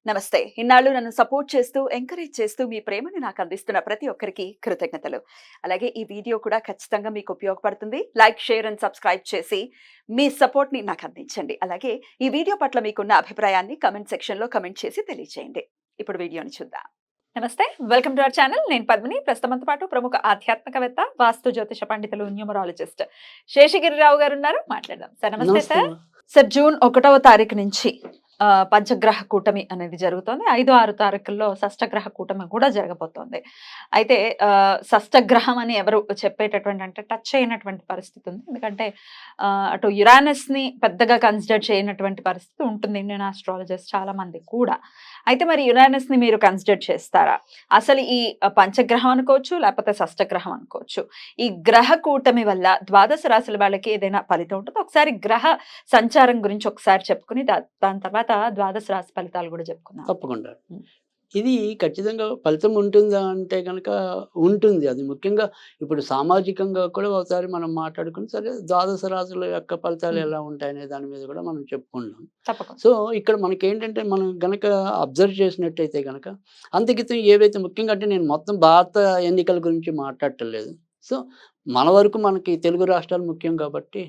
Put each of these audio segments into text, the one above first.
నమస్తే. ఇన్నాళ్ళు నన్ను సపోర్ట్ చేస్తూ, ఎంకరేజ్ చేస్తూ మీ ప్రేమని నాకు అందిస్తున్న ప్రతి ఒక్కరికి కృతజ్ఞతలు. అలాగే ఈ వీడియో కూడా ఖచ్చితంగా మీకు ఉపయోగపడుతుంది. లైక్, షేర్ అండ్ సబ్స్క్రైబ్ చేసి మీ సపోర్ట్‌ని నాకు అందించండి. అలాగే ఈ వీడియో పట్ల మీకున్న అభిప్రాయాన్ని కామెంట్ సెక్షన్‌లో కామెంట్ చేసి తెలియజేయండి. ఇప్పుడు వీడియోని చూద్దాం. నమస్తే. Welcome to our channel. నేను పద్మిని. ప్రస్తుతం మనతో పాటు ప్రముఖ ఆధ్యాత్మికవేత్త, వాస్తు జ్యోతిష పండితులు, న్యూమరాలజిస్ట్ శేషగిరిరావు గారు ఉన్నారు. మాట్లాడదాం. సార్ నమస్తే సార్. సార్ జూన్ 1వ తారీఖు నుంచి పంచగ్రహ కూటమి అనేది జరుగుతోంది. 5, 6 తారీఖుల్లో షష్టగ్రహ కూటమి కూడా జరగబోతోంది. అయితే షష్టగ్రహం అని ఎవరు చెప్పేటటువంటి అంటే టచ్ అయినటువంటి పరిస్థితి ఉంది. ఎందుకంటే అటు యురానస్‌ని పెద్దగా కన్సిడర్ చేయనటువంటి పరిస్థితి ఉంటుంది ఇండియన్ ఆస్ట్రాలజర్స్ చాలా మంది కూడా. అయితే మరి యురానస్‌ని మీరు కన్సిడర్ చేస్తారా? అసలు ఈ పంచగ్రహం అనుకోవచ్చు, లేకపోతే షష్టగ్రహం అనుకోవచ్చు. ఈ గ్రహ కూటమి వల్ల ద్వాదశ రాశుల వాళ్ళకి ఏదైనా ఫలితం ఉంటుందా? ఒకసారి గ్రహ సంచారం గురించి ఒకసారి చెప్పుకుని దాని తర్వాత ద్వాదశ రాశి ఫలితాలు కూడా చెప్పుకుందాం. తప్పకుండా. ఇది ఖచ్చితంగా ఫలితం ఉంటుందా అంటే గనక ఉంటుంది. అది ముఖ్యంగా ఇప్పుడు సామాజికంగా కూడా ఒకసారి మనం మాట్లాడుకుని సరే ద్వాదశ రాశుల యొక్క ఫలితాలు ఎలా ఉంటాయనే దాని మీద కూడా మనం చెప్పుకుందాం. తప్పకుండా. సో, ఇక్కడ మనకేంటంటే మనం గనక అబ్జర్వ్ చేసినట్టయితే గనక అంతకితం ఏవైతే ముఖ్యంగా అంటే నేను మొత్తం భారత ఎన్నికల గురించి మాట్లాడటం లేదు. సో, మన వరకు మనకి తెలుగు రాష్ట్రాలు ముఖ్యం కాబట్టి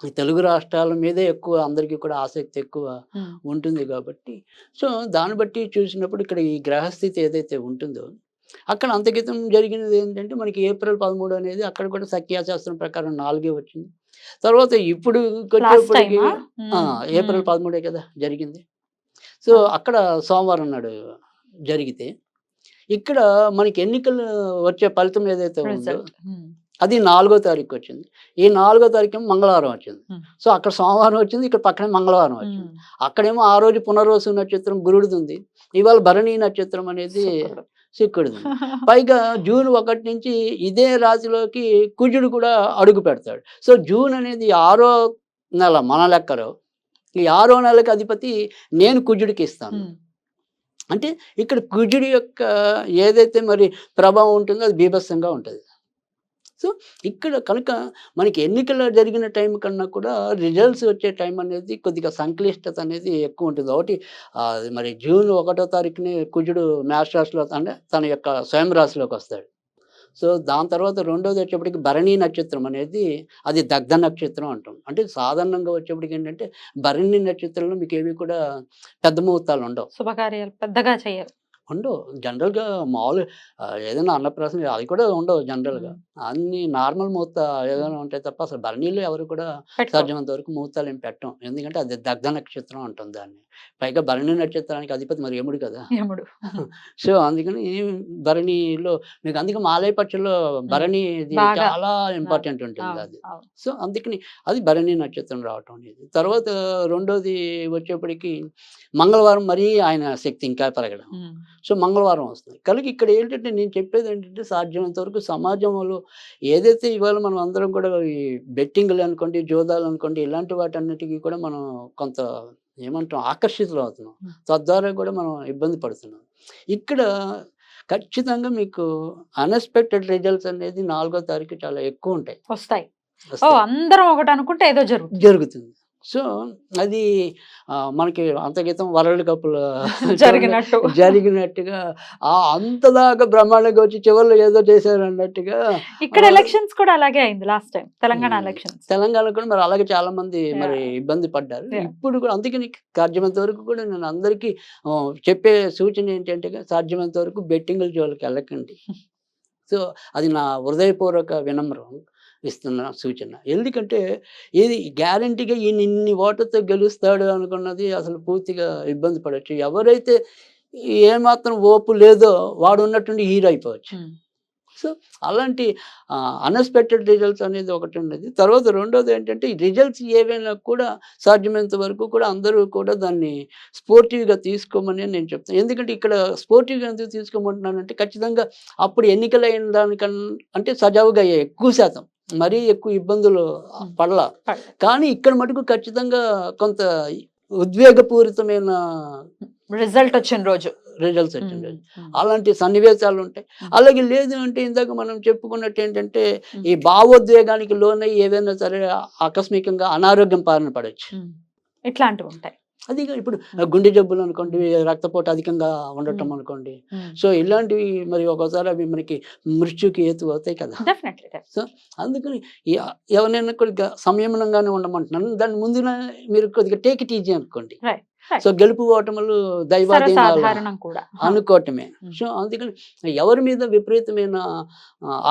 ఈ తెలుగు రాష్ట్రాల మీదే ఎక్కువ అందరికీ కూడా ఆసక్తి ఎక్కువ ఉంటుంది కాబట్టి సో దాన్ని బట్టి చూసినప్పుడు ఇక్కడ ఈ గ్రహస్థితి ఏదైతే ఉంటుందో అక్కడ అంతకితం జరిగినది ఏంటంటే మనకి ఏప్రిల్ 13 అనేది అక్కడ కూడా సంఖ్యాశాస్త్రం ప్రకారం 4 వచ్చింది. తర్వాత ఇప్పుడు వచ్చేప్పటికి ఏప్రిల్ 13 కదా జరిగింది. సో అక్కడ సోమవారం నాడు జరిగితే ఇక్కడ మనకి ఎన్నికలు వచ్చే ఫలితం ఏదైతే ఉందో అది 4వ తారీఖు వచ్చింది. ఈ 4వ తారీఖు మంగళవారం వచ్చింది. సో అక్కడ సోమవారం వచ్చింది, ఇక్కడ పక్కనే మంగళవారం వచ్చింది. అక్కడేమో ఆ రోజు పునర్వసు నక్షత్రం గురుడిది ఉంది, ఇవాళ భరణి నక్షత్రం అనేది శుక్రుడిది. పైగా జూన్ 1 నుంచి ఇదే రాశిలోకి కుజుడు కూడా అడుగు పెడతాడు. సో జూన్ అనేది 6వ నెల మన లెక్కలో. ఈ 6వ నెలకి అధిపతి నేను కుజుడికి ఇస్తాను. అంటే ఇక్కడ కుజుడి యొక్క ఏదైతే మరి ప్రభావం ఉంటుందో అది బీభత్సంగా ఉంటుంది. సో ఇక్కడ కనుక మనకి ఎన్నికలు జరిగిన టైం కన్నా కూడా రిజల్ట్స్ వచ్చే టైం అనేది కొద్దిగా సంక్లిష్టత అనేది ఎక్కువ ఉంటుంది. ఒకటి మరి జూన్ 1వ తారీఖుని కుజుడు మేష రాశిలో అంటే తన యొక్క స్వయం రాశిలోకి వస్తాడు. సో దాని తర్వాత రెండోది వచ్చేప్పటికి భరణి నక్షత్రం అనేది అది దగ్ధ నక్షత్రం అంటాం. అంటే సాధారణంగా వచ్చేప్పటికి ఏంటంటే భరణి నక్షత్రంలో మీకు ఏవి కూడా పెద్ద ముహూర్తాలు ఉండవు, శుభకార్యాలు పెద్దగా చేయరు, ఉండవు. జనరల్‌గా మామూలు ఏదైనా అన్నప్రాసన అది కూడా ఉండవు జనరల్‌గా. అన్నీ నార్మల్ ముహూర్త ఏదైనా ఉంటాయి తప్ప అసలు భరణిలో ఎవరు కూడా సాధ్యమైనంత వరకు ముహూర్తాలు ఏం పెట్టం. ఎందుకంటే అది దగ్ధ నక్షత్రం అంటాం దాన్ని. పైగా భరణి నక్షత్రానికి అధిపతి మరి యముడు కదా! యముడు. సో అందుకని భరణిలో మీకు అందుకే మాలయ పక్షుల్లో భరణిది చాలా ఇంపార్టెంట్ ఉంటుంది అది. సో అందుకని అది భరణి నక్షత్రం రావటం అనేది. తర్వాత రెండోది వచ్చేప్పటికి మంగళవారం మరీ ఆయన శక్తి ఇంకా పెరగడం. సో మంగళవారం వస్తుంది. కనుక ఇక్కడ ఏంటంటే నేను చెప్పేది ఏంటంటే సాధ్యమైనంత వరకు సమాజంలో ఏదైతే ఇవాళ మనం అందరం కూడా ఈ బెట్టింగ్లు అనుకోండి, జోదాలు అనుకోండి, ఇలాంటి వాటన్నిటికీ కూడా మనం కొంత ఏమంటాం ఆకర్షితులు అవుతున్నాం. తద్వారా కూడా మనం ఇబ్బంది పడుతున్నాం. ఇక్కడ ఖచ్చితంగా మీకు అన్ఎక్స్‌పెక్టెడ్ రిజల్ట్స్ అనేది 4వ తారీఖు చాలా ఎక్కువ ఉంటాయి, వస్తాయి. అందరం ఒకటి అనుకుంటే ఏదో జరుగుతుంది. సో అది మనకి అంతక్రితం వరల్డ్ కప్‌లో జరిగినట్టుగా అంతదాకా బ్రహ్మాండంగా వచ్చి చివరిలో ఏదో చేశారు అన్నట్టుగా ఇక్కడ ఎలక్షన్స్ కూడా అలాగే అయింది last time Telangana elections. Telangana కూడా మరి అలాగే చాలా మంది మరి ఇబ్బంది పడ్డారు. ఇప్పుడు కూడా అందుకని సాధ్యమైనంత వరకు కూడా నేను అందరికీ చెప్పే సూచన ఏంటంటే సాధ్యమైనంత వరకు బెట్టింగ్ల జోలికి వెళ్ళకండి. సో అది నా హృదయపూర్వక వినమ్రం ఇస్తున్న సూచన. ఎందుకంటే ఇది గ్యారంటీగా ఈయన ఇన్ని ఓట్లతో గెలుస్తాడు అనుకున్నది అసలు పూర్తిగా ఇబ్బంది పడవచ్చు. ఎవరైతే ఏమాత్రం ఓపు లేదో వాడు ఉన్నట్టుండి హీరో అయిపోవచ్చు. సో అలాంటి అన్ఎక్స్‌పెక్టెడ్ రిజల్ట్స్ అనేది ఒకటి ఉన్నది. తర్వాత రెండోది ఏంటంటే ఈ రిజల్ట్స్ ఏవైనా కూడా సాధ్యమైనంత వరకు కూడా అందరూ కూడా దాన్ని స్పోర్టివ్‌గా తీసుకోమని నేను చెప్తాను. ఎందుకంటే ఇక్కడ స్పోర్టివ్‌గా ఎందుకు తీసుకోమంటున్నానంటే ఖచ్చితంగా అప్పుడు ఎన్నికలైన దానికన్నా అంటే సజావుగా అయ్యాయి ఎక్కువ శాతం. మరీ ఎక్కువ ఇబ్బందులు పడలా. కానీ ఇక్కడ మటుకు ఖచ్చితంగా కొంత ఉద్వేగపూరితమైన రిజల్ట్స్ వచ్చిన రోజు అలాంటి సన్నివేశాలు ఉంటాయి. అలాగే లేదు అంటే ఇందాక మనం చెప్పుకున్నట్టు ఏంటంటే ఈ భావోద్వేగానికి లోనై ఏదైనా సరే ఆకస్మికంగా అనారోగ్యం బారిన పడవచ్చు. ఇట్లాంటివి ఉంటాయి. అది ఇప్పుడు ఉమ్, గుండె జబ్బులు అనుకోండి, రక్తపోటు అధికంగా ఉండటం ఉమ్, అనుకోండి. ఉమ్. సో ఇలాంటివి మరి ఒక్కోసారి అవి మనకి మృత్యుకి హేతు అవుతాయి కదా! డెఫినెట్లీ సో అందుకని ఎవరినైనా కొద్దిగా సంయమనంగానే ఉండమంటున్నాను. దాని ముందున మీరు కొద్దిగా టేక్ ఇట్ ఈజీ అనుకోండి. రైట్ సో రైట్ గెలుపు ఓటములు దైవాధీనాలు సర్వసాధారణం కూడా. అనుకోవటమే. ఉమ్, సో అందుకని ఎవరి మీద విపరీతమైన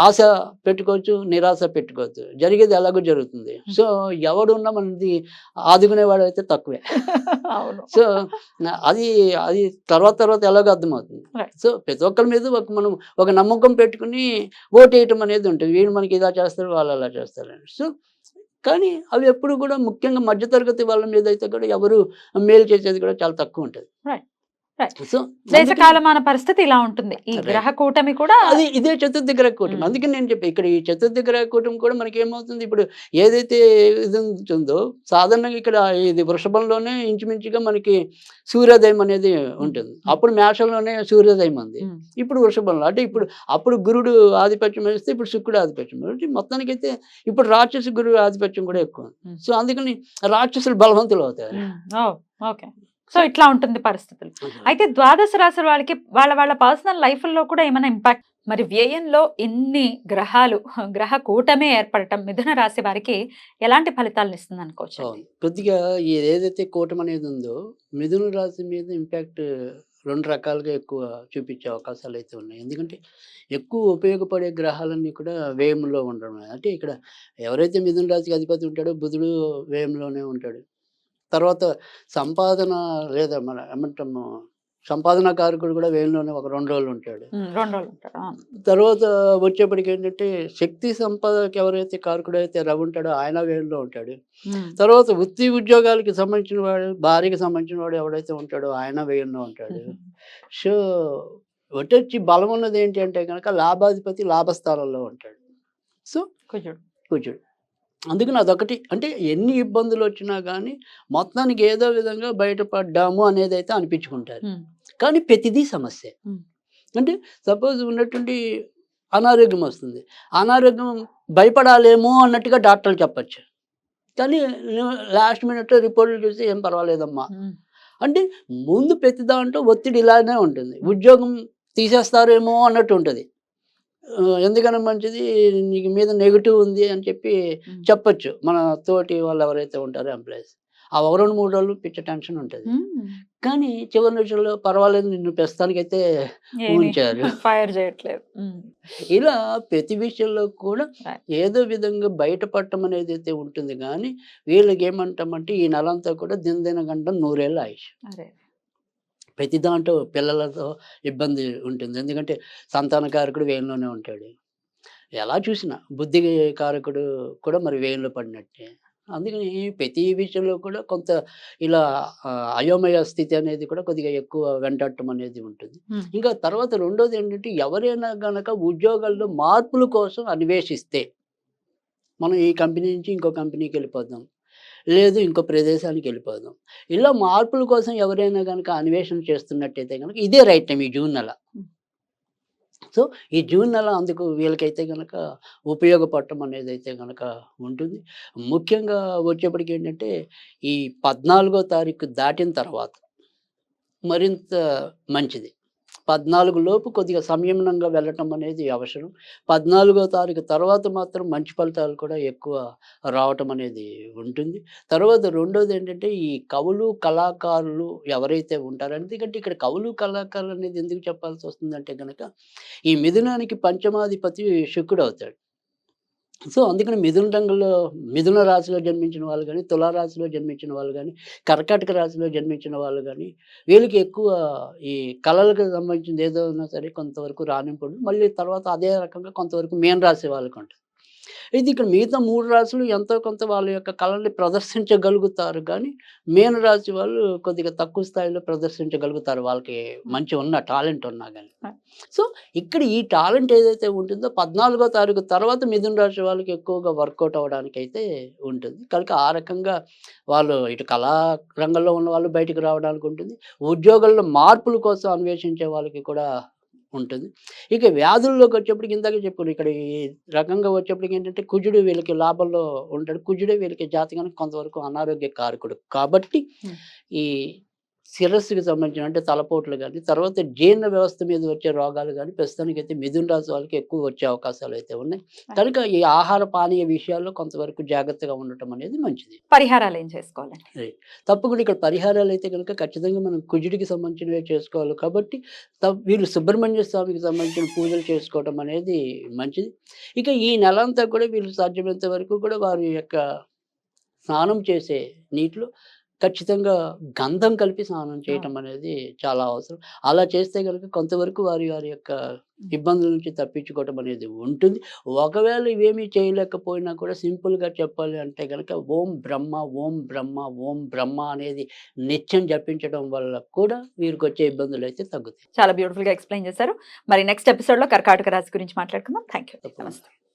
ఆశ పెట్టుకోవచ్చు, నిరాశ పెట్టుకోవచ్చు. జరిగేది ఎలాగో జరుగుతుంది. ఉమ్. సో ఎవడున్నా మనది ఆదుకునేవాడైతే తక్కువే. అవును. సో అది అది తర్వాత తర్వాత ఎలాగో అర్థమవుతుంది. రైట్. సో ప్రతి ఒక్కరి మీద మనం ఒక నమ్మకం పెట్టుకుని ఓటేయటం అనేది ఉంటుంది. వీళ్ళు మనకి ఇలా చేస్తారు, వాళ్ళు అలా చేస్తారని. సో కానీ అవి ఎప్పుడు కూడా ముఖ్యంగా మధ్య తరగతి వాళ్ళ మీద అయితే కూడా ఎవరు మేలు చేసేది కూడా చాలా తక్కువ ఉంటది. రైట్. రైట్. సో దేశ అందుకని కాలమాన పరిస్థితి ఇలా ఉంటుంది. ఈ రైట్. గ్రహ కూటమి కూడా. అది ఇదే చతుర్థ గ్రహ కూటమి. ఉమ్, అందుకని నేను చెప్పి ఇక్కడ ఈ చతుర్థ గ్రహ కూటమి కూడా మనకి ఏమవుతుంది, ఇప్పుడు ఏదైతే ఇది ఉంటుందో సాధారణంగా ఇక్కడ ఇది వృషభంలోనే ఇంచుమించుగా మనకి సూర్యోదయం అనేది ఉంటుంది. అప్పుడు మేషంలోనే సూర్యోదయం ఉంది. ఉమ్, ఇప్పుడు వృషభంలో అంటే ఇప్పుడు అప్పుడు గురుడు ఆధిపత్యం వహిస్తే ఇప్పుడు శుక్రుడు ఆధిపత్యం. అంటే మొత్తానికైతే ఇప్పుడు రాక్షస గురువు ఆధిపత్యం కూడా ఎక్కువ. ఉమ్, సో అందుకని రాక్షసులు బలవంతులు అవుతారు. ఉమ్. ఓ, ఓకే. సో ఇట్లా ఉంటుంది పరిస్థితులు. అయితే ద్వాదశ రాశుల వాళ్ళకి వాళ్ళ వాళ్ళ పర్సనల్ లైఫ్లో కూడా ఏమైనా ఇంపాక్ట్. మరి వ్యయంలో ఇన్ని గ్రహాలు గ్రహ కూటమే ఏర్పడటం మిథున రాశి వారికి ఎలాంటి ఫలితాలను ఇస్తుంది అనుకోవచ్చు? అవును. కొద్దిగా ఏదైతే కూటమి అనేది ఉందో మిథున రాశి మీద ఇంపాక్ట్ 2 రకాలుగా ఎక్కువ చూపించే అవకాశాలు అయితే ఉన్నాయి. ఎందుకంటే ఎక్కువ ఉపయోగపడే గ్రహాలన్నీ కూడా వ్యయంలో ఉండడం. అంటే ఇక్కడ ఎవరైతే మిథున రాశికి అధిపతి ఉంటాడో బుధుడు వ్యయంలోనే ఉంటాడు. తర్వాత సంపాదన లేదా మన ఏమంటాము సంపాదన కారకుడు కూడా వ్యయంలోనే ఒక 2 రోజులు ఉంటాడు. 2 రోజులు ఉంటారు. అవును. తర్వాత వచ్చేప్పటికి ఏంటంటే శక్తి సంపదకి ఎవరైతే కారకుడైతే రవి ఉంటాడో ఆయన వ్యయంలో ఉంటాడు. ఉమ్, తర్వాత వృత్తి ఉద్యోగాలకి సంబంధించిన వాడు, భార్యకి సంబంధించిన వాడు ఎవడైతే ఉంటాడో ఆయన వ్యయంలో ఉంటాడు. ఉమ్, సో ఒటొచ్చి బలం ఉన్నది ఏంటి అంటే గనక లాభాధిపతి లాభస్థానంలో ఉంటాడు. సో కుజుడు. కూర్చోడు. అందుకని అదొకటి అంటే ఎన్ని ఇబ్బందులు వచ్చినా కానీ మొత్తానికి ఏదో విధంగా బయటపడ్డాము అనేది అయితే అనిపించుకుంటారు. ఉమ్, కానీ ప్రతిదీ సమస్య. ఉమ్, అంటే సపోజ్ ఉన్నటువంటి అనారోగ్యం వస్తుంది. అనారోగ్యం భయపడాలేమో అన్నట్టుగా డాక్టర్లు చెప్పచ్చు. కానీ లాస్ట్ మినిట్‌లో రిపోర్ట్‌లు చూసి ఏం పర్వాలేదమ్మా. ఉమ్, అంటే ముందు ప్రతి దాంట్లో ఒత్తిడి ఇలానే ఉంటుంది. ఉద్యోగం తీసేస్తారేమో అన్నట్టు ఉంటది. ఎందుకని మంచిది నీకు మీద నెగెటివ్ ఉంది అని చెప్పి ఉమ్, చెప్పొచ్చు. మన తోటి వాళ్ళు ఎవరైతే ఉంటారో ఎంప్లాయీస్. ఆ ఒక 2, 3 రోజులు పిచ్చ టెన్షన్ ఉంటది. ఉమ్. కానీ చివరి నిమిషంలో పర్వాలేదు నిన్ను ప్రస్తుతానికైతే ఏమి ఉంచారు. ఫైర్ చేయట్లేదు. ఉమ్, ఇలా ప్రతి విషయంలో కూడా Right. ఏదో విధంగా బయటపడటం అనేది అయితే ఉంటుంది గానీ, వీళ్ళకి ఏమంటామంటే ఈ నెలంతా కూడా దినదినగండం 100 ఏళ్ల ఆయుష్. అరే. ప్రతి దాంట్లో పిల్లలతో ఇబ్బంది ఉంటుంది. ఎందుకంటే సంతాన కారకుడు వ్యయంలోనే ఉంటాడు. ఎలా చూసినా బుద్ధి కారకుడు కూడా మరి వ్యయంలో పడినట్టే. అందుకని ప్రతి విషయంలో కూడా కొంత ఇలా అయోమయ స్థితి అనేది కూడా కొద్దిగా ఎక్కువ వెంటాడటం అనేది ఉంటుంది. ఉమ్, ఇంకా తర్వాత రెండోది ఏంటంటే ఎవరైనా గనక ఉద్యోగాల్లో మార్పుల కోసం అన్వేషిస్తే, మనం ఈ కంపెనీ నుంచి ఇంకో కంపెనీకి వెళ్ళిపోదాం. లేదు ఇంకో ప్రదేశానికి వెళ్ళిపోదాం. ఇలా మార్పుల కోసం ఎవరైనా గనక అన్వేషణ చేస్తున్నట్టయితే గనక ఇదే రైట్ టైం ఈ జూన్ నెల. ఉమ్, సో ఈ జూన్ నెల అందుకు వీళ్ళకైతే గనక ఉపయోగపడటం అనేదైతే గనక ఉంటుంది. ముఖ్యంగా వచ్చేప్పటికి ఏంటంటే ఈ 14వ తారీఖు దాటిన తర్వాత మరింత మంచిది. 14 లోపు కొద్దిగా సంయమనంగా వెళ్ళటం అనేది అవసరం. 14వ తారీఖు తర్వాత మాత్రం మంచి ఫలితాలు కూడా ఎక్కువ రావటం అనేది ఉంటుంది. తర్వాత రెండోదేంటంటే ఈ కవులు, కళాకారులు ఎవరైతే ఉంటారో ఎందుకంటే ఇక్కడ కవులు, కళాకారులు అనేది ఎందుకు చెప్పాల్సొస్తుందంటే గనక ఈ మిథునానికి పంచమాధిపతి శుక్రుడవుతాడు. సో అందుకని మిథున రాశిలో జన్మించిన వాళ్ళు గానీ, తులారాశిలో జన్మించిన వాళ్ళు గానీ, కర్కాటక రాశిలో జన్మించిన వాళ్ళు గానీ, వీళ్ళకి ఎక్కువ ఈ కళలకు సంబంధించింది ఏదైనా సరే కొంతవరకు రాణింపుంటుంది. మళ్ళీ తర్వాత అదే రకంగా కొంతవరకు మీన రాశి వాళ్ళకుంటది. ఇది ఇక్కడ మిగతా 3 రాశులు ఎంతో కొంత వాళ్ళ యొక్క కళని ప్రదర్శించగలుగుతారు గానీ, మీన రాశి వాళ్ళు కొద్దిగా తక్కువ స్థాయిలో ప్రదర్శించగలుగుతారు. వాళ్ళకి మంచి ఉన్న టాలెంట్ ఉన్నా గానీ. సో ఇక్కడ ఈ టాలెంట్ ఏదైతే ఉంటుందో 14వ తారీఖు తర్వాత మిథున రాశి వాళ్ళకి ఎక్కువగా వర్కౌట్ అవ్వడానికైతే ఉంటుంది. కనుక ఆ రకంగా వాళ్ళు ఇటు కళా రంగంలో ఉన్న వాళ్ళు బయటికి రావడానికి ఉంటుంది. ఉద్యోగాల్లో మార్పుల కోసం అన్వేషించే వాళ్ళకి కూడా ఉంటుంది. ఇక వ్యాధుల్లోకి వచ్చేప్పటికి ఇందాక చెప్పుకున్నాను. ఇక్కడ ఈ రకంగా వచ్చేప్పటికి ఏంటంటే కుజుడు వీళ్ళకి లాభంలో ఉంటాడు. కుజుడే వీళ్ళకి జాతకానికి కొంతవరకు అనారోగ్య కారకుడు. కాబట్టి హ్మ్. ఈ శిరస్సుకి సంబంధించిన అంటే తలపోట్లు గాని, తర్వాత జీర్ణ వ్యవస్థ మీద వచ్చే రోగాలు గాని ప్రస్తుతానికైతే మిథున రాశి వాళ్ళకి ఎక్కువ వచ్చే అవకాశాలైతే ఉన్నాయి. కనుక ఈ ఆహార పానీయ విషయాల్లో కొంతవరకు జాగ్రత్తగా ఉండటం అనేది మంచిది. పరిహారాలు ఏం చేసుకోవాలండి? రైట్. తప్పకుండా ఇక్కడ పరిహారాలైతే గనుక ఖచ్చితంగా మనం కుజుడికి సంబంధించినవే చేసుకోవాలి కాబట్టి వీళ్ళు సుబ్రహ్మణ్య స్వామికి సంబంధించిన పూజలు చేసుకోవటం అనేది మంచిది. ఇక ఈ నెలంతా కూడా వీళ్ళు సాధ్యమైనంత వరకు కూడా వారి యొక్క స్నానం చేసే నీటిలో ఖచ్చితంగా గంధం కలిపి స్నానం ఆ! చేయటం అనేది చాలా అవసరం. అలా చేస్తే గనుక కొంతవరకు వారి వారి యొక్క ఇబ్బందుల నుంచి తప్పించుకోవటం అనేది ఉంటుంది. ఒకవేళ ఇవేమీ చేయలేకపోయినా కూడా సింపుల్‌గా చెప్పాలి అంటే గనక ఓం బ్రహ్మ, ఓం బ్రహ్మ, ఓం బ్రహ్మ అనేది నిత్యం జపించడం వల్ల కూడా వీరికొచ్చే ఇబ్బందులైతే తగ్గుతాయి. చాలా బ్యూటిఫుల్‌గా ఎక్స్‌ప్లెయిన్ చేశారు. మరి నెక్స్ట్ ఎపిసోడ్‌లో కర్కాటక రాశి గురించి మాట్లాడుకుందాం. Thank you. తప్పకుండా. నమస్తే.